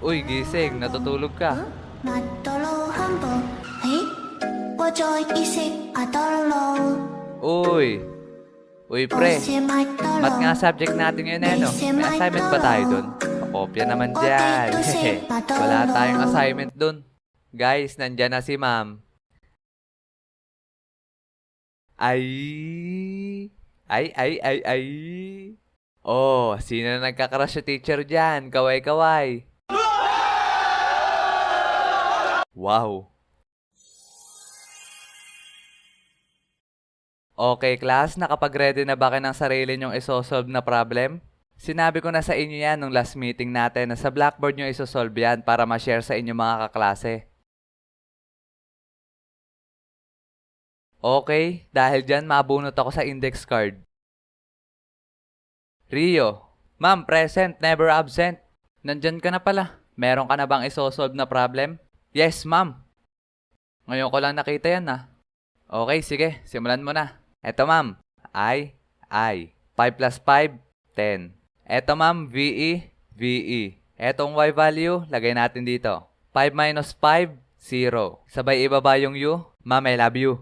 Uy, gising. Natutulog ka. 马多罗汉堡，嘿，我做一些阿多罗，Uy. Uy, 多 pre. 些麦多 Mat 罗， nga subject natin ngayon eh, no? May assignment ba tayo dun? Pakopya naman dyan. Wala tayong assignment dun. Guys, nandyan na si ma'am. Ay. Ay. Oh, sino na nagkakrush sa teacher dyan? Kaway-kaway. Wow. Okay, class, nakapag-ready na ba kayo ng sarili nyong isosolve na problem? Sinabi ko na sa inyo yan nung last meeting natin na sa Blackboard nyo isosolve yan para ma-share sa inyo mga kaklase. Okay, dahil dyan mabunot ako sa index card. Rio, ma'am, present, never absent. Nandyan ka na pala. Meron ka na bang isosolve na problem? Yes, ma'am. Ngayon ko lang nakita yan ah. Okay, sige, simulan mo na. Eto ma'am, I. 5 plus 5, 10. Eto ma'am, VE. Etong Y value, lagay natin dito. 5 minus 5, 0. Sabay ibaba yung U. Ma'am, I love you.